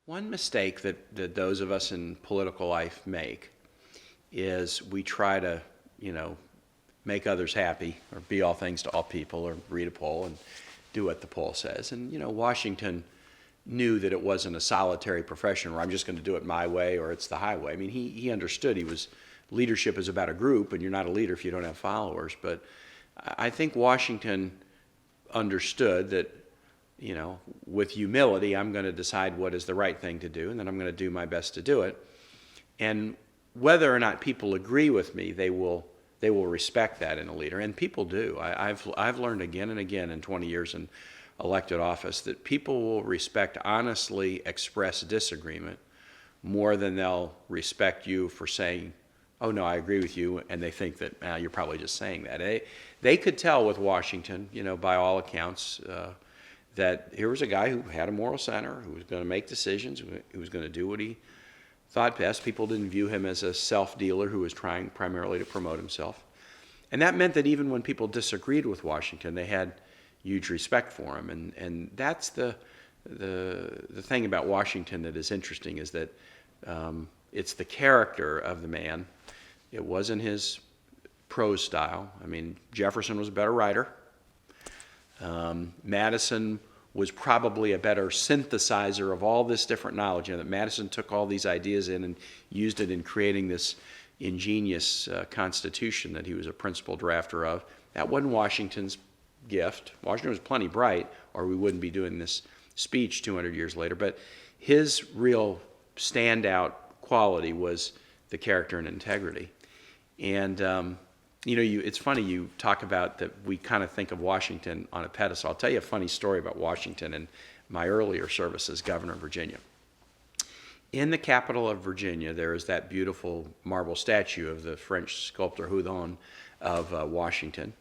One mistake that those of us in political life make is we try to, make others happy or be all things to all people or read a poll and do what the poll says. And, Washington knew that it wasn't a solitary profession where I'm just going to do it my way or it's the highway. I mean, he understood leadership is about a group, and you're not a leader if you don't have followers. But I think Washington understood that, with humility, I'm going to decide what is the right thing to do, and then I'm going to do my best to do it. And whether or not people agree with me, they will respect that in a leader, and people do. I've learned again and again in 20 years in elected office that people will respect honestly expressed disagreement more than they'll respect you for saying, "Oh no, I agree with you," and they think that you're probably just saying that. They could tell with Washington, by all accounts, that here was a guy who had a moral center, who was going to make decisions, who was going to do what he thought best. People didn't view him as a self-dealer who was trying primarily to promote himself. And that meant that even when people disagreed with Washington, they had huge respect for him. And that's the thing about Washington that is interesting, is that it's the character of the man. It wasn't his prose style. I mean, Jefferson was a better writer. Madison was probably a better synthesizer of all this different knowledge. That Madison took all these ideas in and used it in creating this ingenious constitution that he was a principal drafter of. That wasn't Washington's gift. Washington was plenty bright, or we wouldn't be doing this speech 200 years later. But his real standout quality was the character and integrity. And it's funny you talk about that we kind of think of Washington on a pedestal. I'll tell you a funny story about Washington and my earlier service as governor of Virginia. In the capital of Virginia, there is that beautiful marble statue of the French sculptor Houdon of Washington.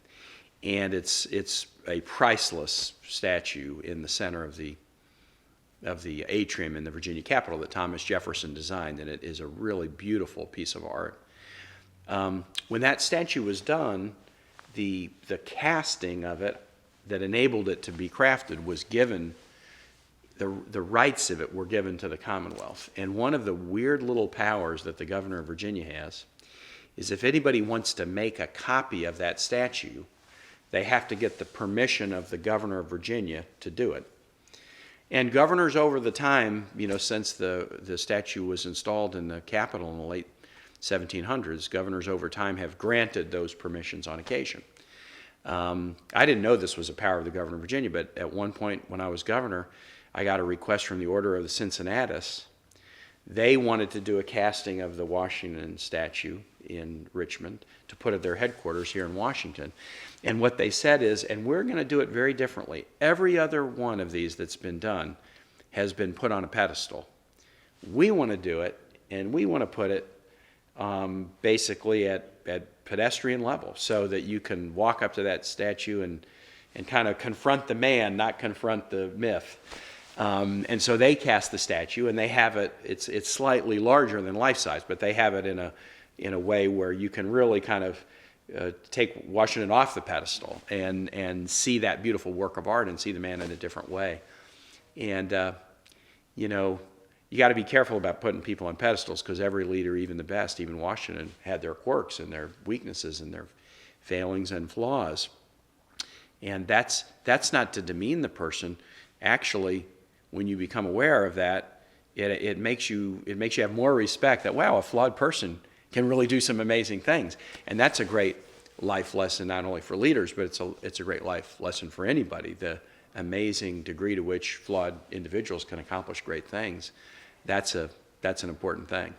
And it's a priceless statue in the center of the atrium in the Virginia Capitol that Thomas Jefferson designed, and it is a really beautiful piece of art. When that statue was done, the casting of it that enabled it to be crafted was given, the rights of it were given to the Commonwealth. And one of the weird little powers that the governor of Virginia has is if anybody wants to make a copy of that statue, they have to get the permission of the governor of Virginia to do it. And governors over the time, since the statue was installed in the Capitol in the late 1700s, governors over time have granted those permissions on occasion. I didn't know this was a power of the governor of Virginia, but at one point when I was governor, I got a request from the Order of the Cincinnatus. They wanted to do a casting of the Washington statue in Richmond to put at their headquarters here in Washington. And what they said is, and we're going to do it very differently. Every other one of these that's been done has been put on a pedestal. We want to do it, and we want to put it basically at pedestrian level, so that you can walk up to that statue and kind of confront the man, not confront the myth. And so they cast the statue, and they have it. It's slightly larger than life size, but they have it in a way where you can really kind of take Washington off the pedestal and see that beautiful work of art and see the man in a different way. And you got to be careful about putting people on pedestals, because every leader, even the best, even Washington, had their quirks and their weaknesses and their failings and flaws. And that's not to demean the person. Actually, when you become aware of that, it makes you have more respect that, wow, a flawed person can really do some amazing things. And that's a great life lesson, not only for leaders, but it's a great life lesson for anybody. The amazing degree to which flawed individuals can accomplish great things. That's an important thing.